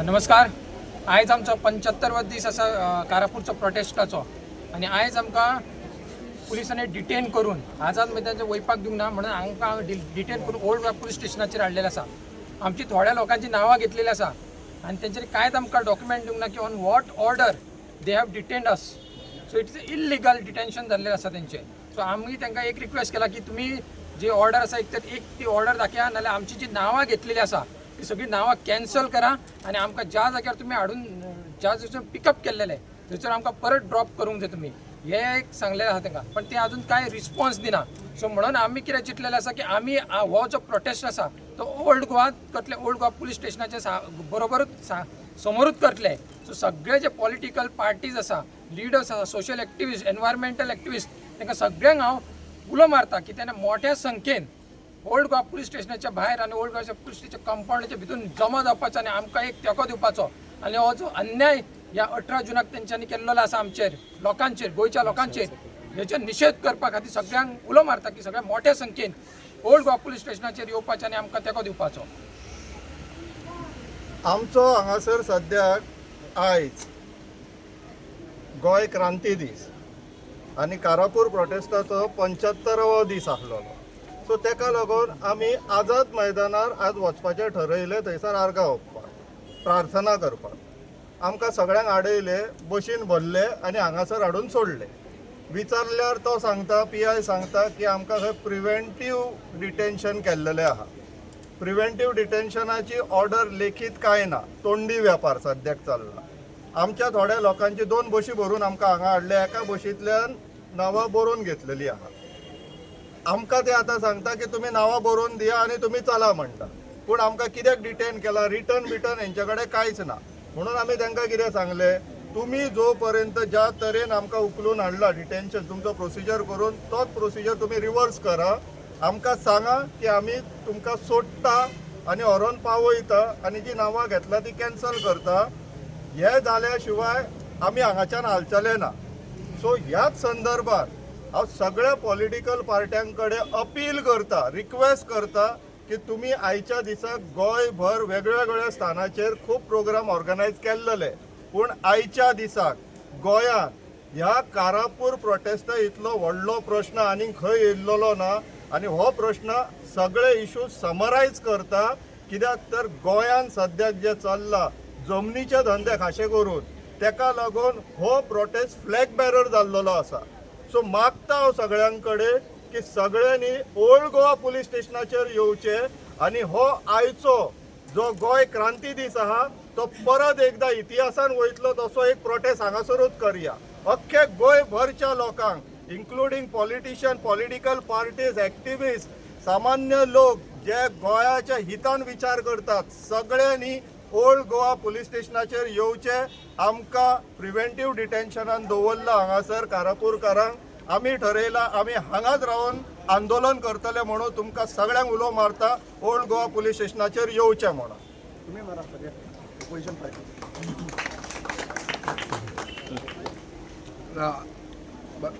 नमस्कार. आयज आमचो 75वा दीस आसा कारापूरचो प्रोटेस्टाचो आनी आयज आमकां पुलिसांनी डिटेन करून आझाद मैदानाचेर वयपाक दिवंक ना म्हणून आमकां डिटेन करून ओल्ड गोवा पुलीस स्टेशनाचेर हाडलेलें आसा. आमची थोड्या लोकांची नांवां घेतलेली आसा आनी तेंचेर कांयच आमकां डॉक्युमेंट दिवंक ना की on what order they have detained us. So it is illegal detention जाल्लें आसा तेंचें. सो आमी तांकां एक रिक्वेस्ट केला की तुमी जी ऑर्डर आसा एक ती ऑर्डर दाखया नाल्यार आमची जी नांवां घेतलेली आसा ती सगळी नांवां कॅन्सल करा आनी आमकां ज्या जाग्यार तुमी हाडून ज्या जाग्यार पिकअप केल्लेले थंयसर आमकां परत ड्रॉप करूंक जाय तुमी हे एक सांगलेलें आसा तांकां. पण ते अजून कांय रिस्पॉन्स दिना. सो म्हणून आमी कितें चिंतलेलें आसा की आमी हो जो प्रोटेस्ट आसा तो ओल्ड गोवात करतले, ओल्ड गोवा पुलीस स्टेशनाच्या बरोबरूच समोरूच करतले. सो सगळे जे पॉलिटिकल पार्टीज आसा, लिडर्स आसा, सोशल एक्टिविस्ट, एनवायरमेंटल एक्टिविस्ट तांकां सगळ्यांक हांव उलो मारता की तेन्ना मोठ्या संख्येन ओल्ड गोवा पुलीस स्टेशनाच्या भायर आनी ओल्ड गोवा पुलीस स्टेशनाच्या कंपाउंडाच्या भितून जमा जावपाचो आनी आमकां एक तेंको दिवपाचो आनी हो जो अन्याय ह्या 18 जुनाक तेंच्यांनी केल्लो आसा आमचेर लोकांचेर, गोंयच्या लोकांचेर, हेचो निशेध करपा खातीर सगळ्यांक उलो मारता की सगळ्या मोठ्या संख्येन ओल्ड गोवा पुलीस स्टेशनाचेर येवपाचें आनी आमकां तेंको दिवपाचो. आमचो हांगासर सद्याक आयज गोंय क्रांती दीस आनी कारापूर प्रोटेस्टाचो 75वो दीस आसलेलो. सो तेका लागून आमी आझाद मैदानार आज वचपाचें ठरयलें, थंयसर आर्गां ओंपपाक, प्रार्थना करपाक. आमकां सगळ्यांक आडयले, बशीन भरले आनी हांगासर हाडून सोडले. विचारल्यार तो सांगता, PI सांगता की आमकां खंय प्रिव्हेंटीव डिटेन्शन केल्लेलें आहा. प्रिव्हेंटीव डिटेन्शनाची ऑर्डर लेखीत कांय ना, तोंडी वेपार सद्याक चल्ला. आमच्या थोड्या लोकांची 2 बशी भरून आमकां हांगा हाडले. एका बशींतल्यान नांवां बरोवन घेतलेलीं आहा. आमकां ते आतां सांगता की तुमी नांवां बरोवन दिया आनी तुमी चला म्हणटा. पूण आमकां कित्याक डिटेन केला, रिटर्न हेंच्या कडेन कांयच ना. म्हणून आमी तांकां कितें सांगलें, तुमी जो पर्यंत ज्या तरेन आमकां उखलून हाडला डिटेन्शन तुमचो प्रोसिजर करून तोच प्रोसिजर तुमी रिवर्स करा. आमकां सांगा की आमी तुमकां सोडटा आनी व्हरोन पावयता आनी जी नांवां घेतला ती कॅन्सल करता. हे जाल्या शिवाय आमी हांगाच्यान हालचले ना. सो ह्याच संदर्भात हांव सगळ्या पॉलिटिकल पार्ट्यां कडेन अपील करता, रिक्वेस्ट करता की तुमी आयच्या दिसाक गोंयभर वेगवेगळ्या स्थानाचेर खूब प्रोग्राम ऑर्गनायज केल्लेले. पूण आयच्या दिसाक गोंयांत ह्या कारापूर प्रोटेस्टा इतलो व्हडलो प्रश्न आनीक खंय येयल्लो ना आनी हो प्रश्न सगळे इश्यूज समरायज करता. कित्याक तर गोंयांत सद्याक जे चल्ला जमनीचे धंदे खाशे करून तेका लागून हो प्रोटेस्ट फ्लॅग बॅरर जाल्लो आसा. सो मागता हांव सगळ्यां कडेन की सगळ्यांनी ओल्ड गोवा पुलीस स्टेशनाचेर येवचे आनी हो आयचो जो गोंय क्रांती दीस आहा तो परत एकदा इतिहासान वयतलो तसो एक प्रोटेस्ट हांगासरूच करया. अख्खे गोंयभरच्या लोकांक including politician, political parties, activist, सामान्य लोक जे गोंयाच्या हितान विचार करतात, सगळ्यांनी ओल्ड गोवा पुलीस स्टेशनाचेर येवचे. आमकां प्रिव्हेंटीव डिटेन्शनान दवरला हांगासर कारापूरकारांक. आमी ठरयलां आमी हांगाच रावन आंदोलन करतले म्हणून तुमकां सगळ्यांक उलो मारता ओल्ड गोवा पुलीस स्टेशनाचेर येवचें म्हणून. तुमी मारा पोजिशन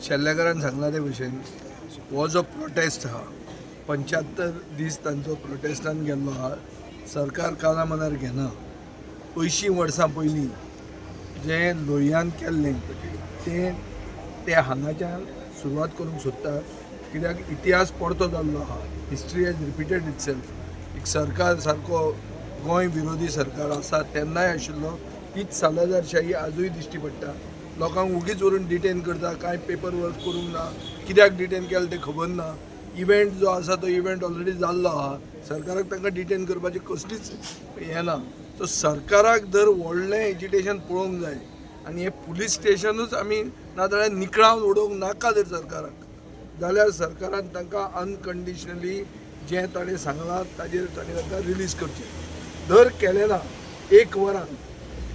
शेल्लेकरान सांगला ते भशेन हो जो प्रोटेस्ट आहा 75 दीस तांचो प्रोटेस्टान गेल्लो आहा. सरकार काला मनार घेना. 80 वर्सां पयलीं जे लोह्यान केल्लें ते हांगाच्यान सुरवात करूंक सोदता. कित्याक इतिहास परतो जाल्लो आहा. History has repeated itself. एक सरकार सारको गोंय विरोधी सरकार आसा तेन्नाय आशिल्लो. तीच सालाजारशाही आजूय दिश्टी पडटा. लोकांक उगीच व्हरून डिटेन करता, कांय पेपर वर्क करूंक ना, कित्याक डिटेन केलें तें खबर ना. इव्हेंट जो आसा तो इव्हेंट ऑलरेडी जाल्लो आहा. सरकाराक तांकां डिटेन करपाची कसलीच हें ना. सो सरकाराक जर व्हडलें एजिटेशन पळोवंक जाय आनी हें पुलीस स्टेशनूच आमी नाजाल्यार निखळावन उडोवंक नाका जर सरकाराक जाल्यार सरकारान तांकां अनकंडिशनली जें ताणें सांगलां ताजेर ताणें तांकां रिलीज करचें. जर केलें ना 1 वरान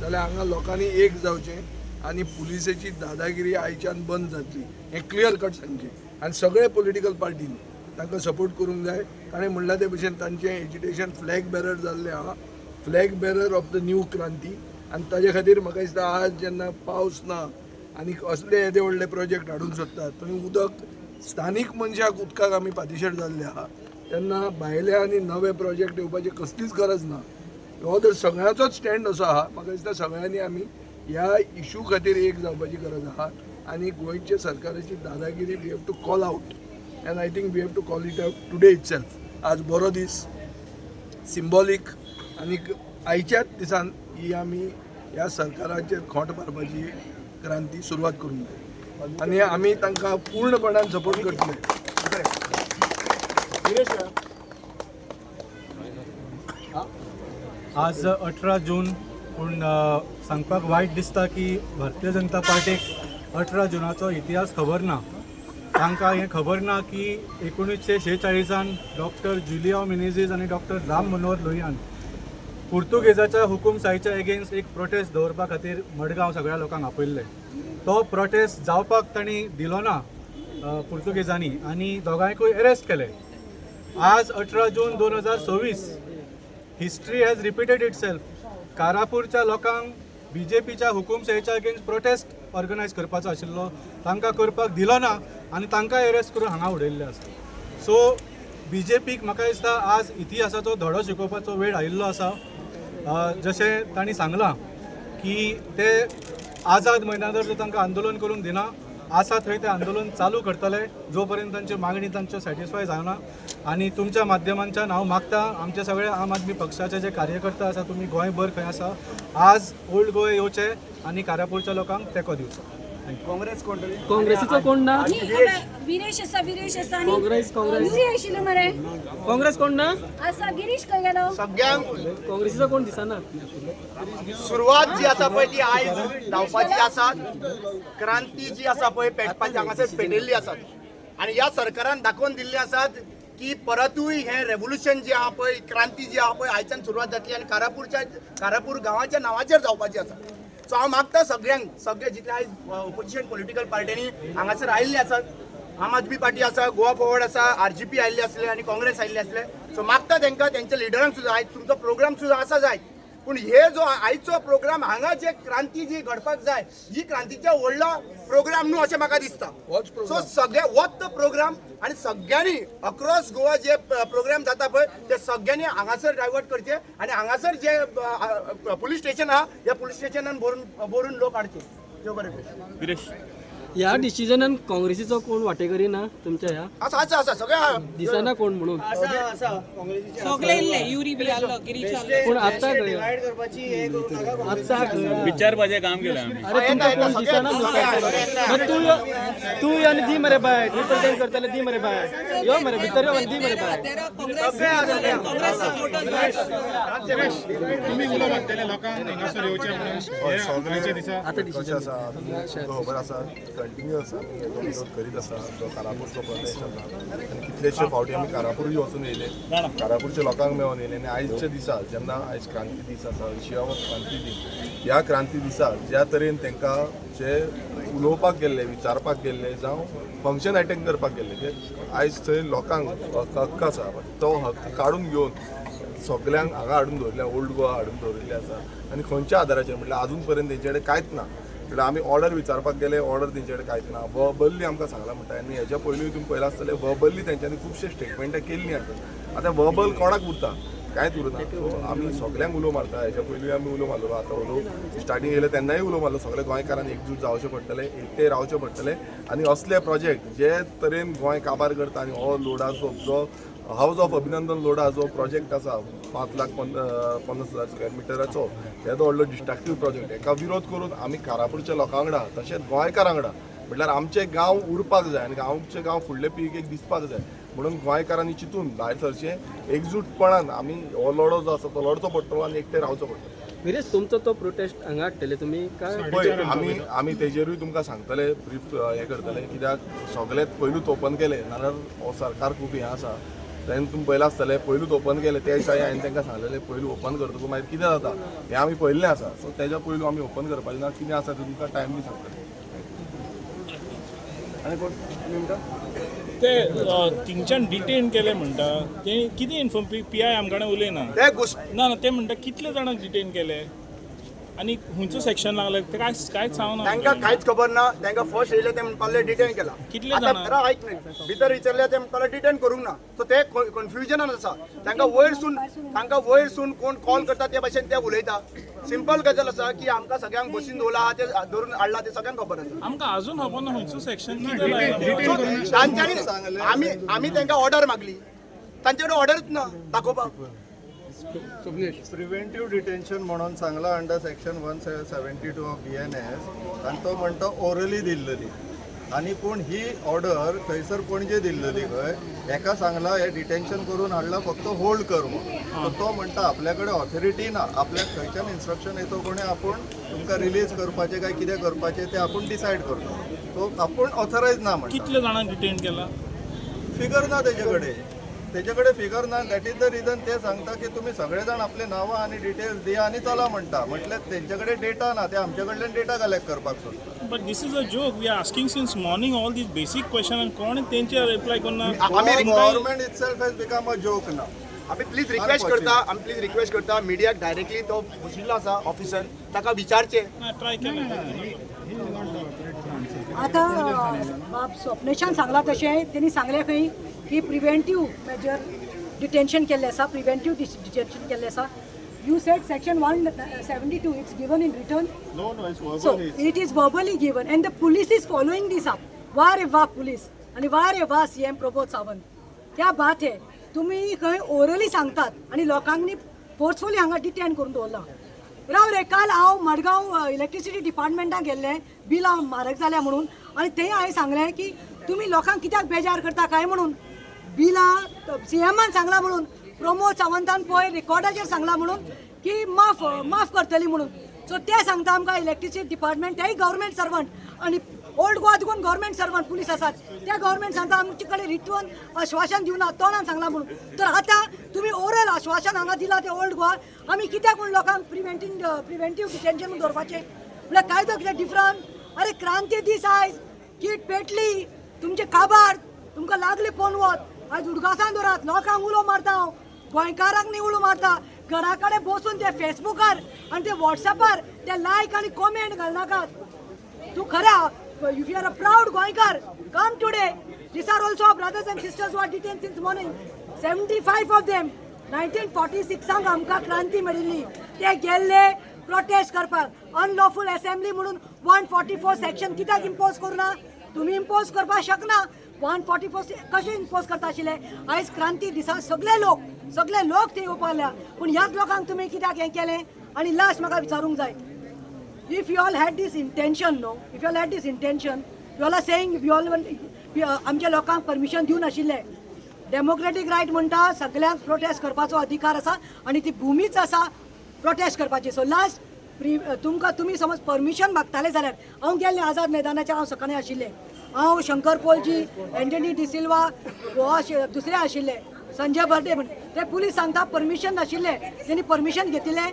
जाल्यार हांगा लोकांनी एक जावचें आनी पुलिसेची दादागिरी आयच्यान बंद जातली. हें क्लियर कट सांगचें आनी सगळे पॉलिटिकल पार्टीन तांकां सपोर्ट करूंक जाय. ताणें म्हणल्या ते भशेन तांचें एजिटेशन फ्लॅग बॅरर जाल्लें आहा. Flag bearer of the new क्रांती. आनी ताजे खातीर म्हाका दिसता आज जेन्ना पावस ना आनी असले येदे व्हडले प्रोजेक्ट हाडूंक सोदतात थंय उदक स्थानीक मनशाक उदकाक आमी फाटीशेर जाल्ले आहा तेन्ना भायले आनी नवे प्रोजेक्ट येवपाची कसलीच गरज ना हो तर सगळ्यांचोच स्टँड असो आहा म्हाका दिसता सगळ्यांनी आमी ह्या इशू खातीर एक जावपाची गरज आहा आनी गोंयचे सरकाराची दादागिरी we have to call out and I think we have to call it out today itself आज बरो दीस सिंबॉलीक आनी आयच्याच दिसान ही आमी ह्या सरकाराचेर खोंट मारपाची क्रांती सुरवात करूंक जाय आनी आमी तांकां पूर्णपणान सपोर्ट करतले आज 18 जून पूण सांगपाक वायट दिसता की भारतीय जनता पार्टीक 18 जुनाचो इतिहास खबर ना तांकां हें खबर ना की 1946 डॉक्टर जुलियो मिनेझीस आनी डॉक्टर राम मनोहर लोहियान पुर्तुगेजाच्या हुकुमशाहीच्या एगेन्स्ट एक प्रोटेस्ट दवरपा खातीर मडगांव सगळ्या लोकांक आपयल्ले तो प्रोटेस्ट जावपाक तांणी दिलो ना पुर्तुगेजांनी आनी दोगांयकूय अरेस्ट केले आज 18 जून 2026 हिस्ट्री हॅज रिपिटेड इटसेल्फ कारापूरच्या लोकांक बीजेपीच्या हुकुमशाहीच्या अगेन्स्ट प्रोटेस्ट ऑर्गनायज करपाचो आशिल्लो तांकां करपाक दिलो ना आनी तांकांय अरेस्ट करून हांगा उडयल्ले आसा सो बीजेपीक म्हाका दिसता आज इतिहासाचो धडो शिकोवपाचो वेळ आयिल्लो आसा जशें तांणी सांगलां की ते आझाद मैदानार जर तांकां आंदोलन करून दिना आसा थंय ते आंदोलन चालू करतले जो पर्यंत तांची मागणी तांच्यो सॅटिस्फाय जावना आनी तुमच्या माध्यमांच्यान हांव मागता आमचे सगळे आम आदमी पक्षाचे जे कार्यकर्ता आसा तुमी गोंयभर खंय आसा आज ओल्ड गोवा येवचे आनी कारापूरच्या लोकांक तेंको दिवचो काँग्रेसीचो कोण ना विरेश आसा काँग्रेस युरी आशिल्लो मरे काँग्रेस कोण ना आसा गिरीश खंय गेलो सगळ्यांक काँग्रेसीचो कोण दिसना सुरवात जी आसा पळय ती आयज जावपाची आसा क्रांती जी आसा पळय पेटपाची हांगासर पेटयल्ली आसात आनी ह्या सरकारान दाखोवन दिल्ली आसात की परतूय हे रेव्होल्युशन जे आहा पळय क्रांती जी आहा पळय आयच्यान सुरवात जातली आनी कारापूर गांवाच्या नांवाचेर जावपाची आसा सो हांव मागता सगळ्यांक सगळे जितले आयज ऑपोजिशन पॉलिटिकल पार्ट्यांनी हांगासर आयिल्ले आसात आम आदमी पार्टी आसा गोवा फॉरवर्ड आसा आरजीपी आयिल्ले आसले आनी काँग्रेस आयिल्ले आसले सो मागता तांकां तेंच्या लिडरांक सुद्दां आयज तुमचो प्रोग्राम सुद्दां आसा जाय पूण हे जो आयचो प्रोग्राम हांगा जे क्रांती जी घडपाक जाय ही क्रांतीच्या व्हडलो प्रोग्राम न्हू अशें म्हाका दिसता सो सगळे वॉच तो प्रोग्राम आनी सगळ्यांनी अक्रॉस गोवा जे प्रोग्राम जाता पळय ते सगळ्यांनी हांगासर डायवर्ट करचे आनी हांगासर जे पुलीस स्टेशन आहा ह्या पुलीस स्टेशनान भरून लोक हाडचे देव बरें करूं. ह्या डिसिजनान काँग्रेसीचो कोण वांटेकरी ना तुमच्या ह्या आसा आसा आसा सगळे दिसना कोण म्हणून सगळे इल्ले युरी बी आलो गिरीश आलो पूण आतां विचारपाचें काम केलें आमी अरे तुमकां कोण दिसना तूं आनी दी मरे बाय रिप्रेझेंट करतले दी मरे बाय यो मरे भितर यो आनी दी मरे बाय काँग्रेस कशें आसा खबर आसा कंटिन्यू आसा तो विरोध करीत आसा जो कारापूरचो प्रोटेस्ट आसा आनी कितलेशे फावटी आमी कारापूरूय वचून येयले कारापूरच्या लोकांक मेळून येयले आनी आयजच्या दिसा जेन्ना आयज क्रांती दीस आसा 80वो क्रांती दीस ह्या क्रांती दिसा ज्या तरेन तांकां जे उलोवपाक गेल्ले विचारपाक गेल्ले जावं फंक्शन अटेंड करपाक गेल्ले ते आयज थंय लोकांक हक्क आसा तो हक्क काडून घेवन सगल्यांक हांगा हाडून दवरल्या ओल्ड गोवा हाडून दवरिल्ले आसा आनी खंयच्या आदाराचेर म्हटल्यार आजून पर्यंत तेंचे कडेन कांयच ना म्हटल्यार आमी ऑर्डर विचारपाक गेले ऑर्डर तेंचे कडेन कांयच ना वर्बल्ली आमकां सांगलां म्हणटा आनी हेच्या पयलीं तुमी पळयलां आसतलें वर्बल्ली तेंच्यांनी खुबशे स्टेटमेंटां केल्लीं आसात आतां वर्बल कोणाक उरता कांयच उरना सो आमी सगल्यांक उलो मारता हेच्या पयलीं आमी उलो मारलो आतां उलो स्टार्टींग येयले तेन्नाय उलो मारलो सगळे गोंयकारांनी एकजूट जावचें पडटलें एकटे रावचें पडटलें आनी असले प्रोजेक्ट जे तरेन गोंय काबार करता आनी हो लोडाचो जो हाऊस ऑफ अभिनंदन लोडा जो प्रोजेक्ट आसा 5,50,000 स्क्वेअर मिटराचो येदो व्हडलो डिस्ट्रक्टीव प्रोजेक्ट हेका विरोध करून आमी कारापूरच्या लोकां वांगडा तशेंच गोंयकारां वांगडा म्हटल्यार आमचें गांव उरपाक जाय आनी आमचें गांव फुडले पिळगेक दिसपाक जाय म्हणून गोंयकारांनी चिंतून भायर सरचें एकजूटपणान आमी हो लढो जो आसा तो लढचो पडटलो आनी एकटे रावचो पडटलो विरेश तुमचो तो प्रोटेस्ट हांगा हाडटले तुमी काय पळय आमी तेजेरूय तुमकां सांगतले ब्रीफ हें करतले कित्याक सगळेंच पयलूच ओपन केलें नाल्यार हो सरकार खूब हें आसा तेन्ना तुमी पयलां आसतलें पयलूच ओपन केलें त्या दिसा हांवें तांकां सांगलेलें पयलू ओपन करतकूच मागीर कितें जाता हें आमी पयल्लें आसा सो तेज्या पयलू आमी ओपन करपाचें ना कितें आसा तें तुमकां टायम बी सांगतले आनी कोण तुमी म्हणटा ते थिंगच्यान डिटेन केले म्हणटा ते कितें इन्फॉर्म PI आमकां उलयना ते ना ते म्हणटा कितले जाणांक डिटेन केले आणि खंयचो सेक्शन लागले ते कांयच सांगना तांकां कांयच खबर ना. तांकां फर्स्ट येयले ते म्हणपाले डिटेन केला. कितले आतां जाणां? जरा आयक न्ही. भितर विचारले ते म्हणपाले डिटेन करूंक ना. सो ते कन्फ्युजनान आसा. तांकां वयर सून कोण कॉल करता ते भाशेन ते उलयता. सिंपल गजाल आसा की आमकां सगळ्यांक बसीन दवरला ते धरून हाडला ते सगळ्यांक खबर आसा. आमकां अजून खबर ना खंयचो सेक्शन कितें लागला. सो तांच्यांनी आमी तांकां ऑर्डर मागली. तांचे कडेन ऑर्डरच ना दाखोवपाक. प्रिव्हेंटिव्ह डिटेन्शन म्हणून सांगला अंडर सेक्शन 172 ऑफ BNS आणि तो म्हणतो ओरली दिल्लली आणि पूण ही ऑर्डर थंयसर पणजे दिल्लली खंय एका सांगला हे डिटेन्शन करून हाडला फक्त होल्ड कर म्हणून. तर तो म्हणटा आपल्याकडे ऑथॉरिटी ना. आपल्याक खंयच्यान इन्स्ट्रक्शन येतो कोणी आपण तुमकां रिलीज करपाचे काय कितें करपाचे ते आपण डिसायड करतो. तो आपण ऑथरायज ना म्हणटा. कितले जाणां डिटेन केला. फिगर ना तेजे कडेन फिगर ना. दॅट इज द रिजन ते सांगता की तुम्ही सगळे जाण आपले नांवां आनी डिटेल्स दिया आनी चला म्हणटा. म्हटल्यार तेंचे कडेन डेटा ना. ते आमचे कडल्यान डेटा कलेक्ट करपाक सोदता. But this is a joke. We are asking since morning all these basic question आणि कोण तेंचे रिप्लाय करना. Government itself has become a joke ना. आमी प्लीज रिक्वेस्ट करता मिडियाक डायरेक्टली तो बशिल्लो आसा ऑफिसर ताका विचारचे. ट्राय केलें. आता स्वप्नेशान सांगला तशें तेणी सांगले खंय की प्रिव्हेंटिव्ह मेजर डिटेन्शन केल्लें आसा. प्रिव्हेंटिव्ह डिटेन्शन केल्लें आसा. You said section 172, it's given in written. No, it's verbal. So it is verbally given, and the police is following this up. वाह रे वाह पुलिस आणि वाह रे वाह CM प्रमोद सावंत. क्या बात है. तुम्ही खंय ओरली सांगतात आणि लोकांनी फोर्सफुली हांगा डिटेन करून दवरला. राव रे, काल हांव मडगांव इलेक्ट्रिसिटी डिपार्टमेंटाक गेल्लें बिलां म्हारग जाल्या म्हणून आनी थंय हांवें सांगलें की तुमी लोकांक कित्याक बेजार करता काय म्हणून. बिलां CMान सांगला म्हणून, प्रमोद सावंतान पळय रेकॉर्डाचेर सांगला म्हणून की माफ करतली म्हणून. सो ते सांगता आमकां इलेक्ट्रिसिटी डिपार्टमेंट तेय गव्हर्मेंट सर्वंट आणि ओल्ड गोवा देखून गव्हर्मेंट सर्वंट पुलीस आसात. त्या गव्हर्मेंट सांगता आमचे कडेन रिटर्न आश्वासन दिवना तोंडान सांगला म्हणून. तर आतां तुमी ओरल आश्वासन हांगा दिला ते ओल्ड गोवा आमी कित्याक म्हूण लोकांक प्रिव्हेंटिव्ह डिटेन्शन म्हणून दवरपाचें म्हळ्यार कायदो कितें डिफरंट. अरे क्रांती दीस आयज कीट पेटली तुमचे काबार तुमकां लागले पोनवत. आयज उदगासान दवरात लोकांक उलो मारता हांव गोंयकारांक न्ही उलो मारता. घरा कडेन बसून ते फेसबुकार आणि ते व्हॉट्सॅपार ते लायक आणि कॉमेंट घालनाकात. तू खऱ्या if you are a proud Goinkar, come today. These are also our brothers and sisters who are detained since morning. 75 of them. 1946 आमकां क्रांती मेळिल्ली. ते गेल्ले प्रोटेस्ट करपाक. अनलॉफुल असेंब्ली म्हणून 144 सेक्शन कित्याक इम्पोज करूना. तुम्ही इम्पोज करपाक शकना. 144 कशें इम्पोज करता आशिल्ले. आयज क्रांती दिसा सगळे लोक थंय येवपाक. पूण ह्याच लोकांक तुमी कित्याक हें केलें. आनी लास्ट म्हाका विचारूंक जाय. If you all had this intention, you all are saying आमच्या लोकांक परमिशन दिवन आशिल्ले. डेमोक्रेटीक रायट म्हणटा सगळ्यांक प्रोटेस्ट करपाचो अधिकार आसा आणि ती भूमीच आसा प्रोटेस्ट करपाची. सो लास्ट तुमी समज परमिशन मागताले जाल्यार हांव गेल्लें आझाद मैदानाचेर. हांव सकाळीं आशिल्लें. हांव शंकर पोलजी, एंटनी डिसिल्वा, गोवा दुसरे आशिल्ले, संजय बर्डे म्हण. ते पुलीस सांगता परमिशन नाशिल्लें. तेणी परमिशन घेतिल्लें.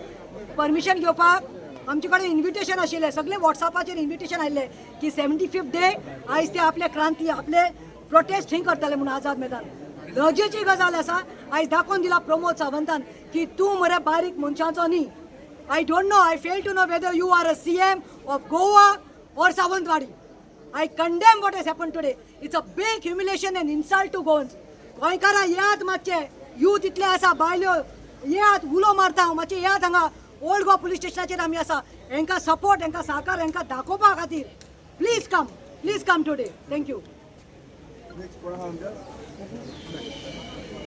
परमिशन घेवपाक आमचे कडेन इन्विटेशन आशिल्लें. सगळे व्हॉट्सॅपाचेर इन्विटेशन आयिल्लें की 75th डे आयज ते आपले क्रांती आपले प्रोटेस्ट थंय करतले म्हणून आझाद मैदान. लजेची गजाल आसा. आयज दाखोवन दिला प्रमोद सावंतान की तूं मरे बारीक मनशाचो न्ही. I don't know. I fail to know whether you are a CM of Goa or Sawantwadi. I condemn what has happen today. It's a big humiliation and insult to Goans. गोंयकारां येयात मातशे. यूथ इतले आसा बायल्यो येयात उलो मारता. मातशे येयात हांगा ओल्ड गोवा पुलीस स्टेशनाचेर आमी आसा. हांकां सपोर्ट हांकां सहकार हांकां दाखोवपा खातीर प्लीज कम टुडे. थँक्यू.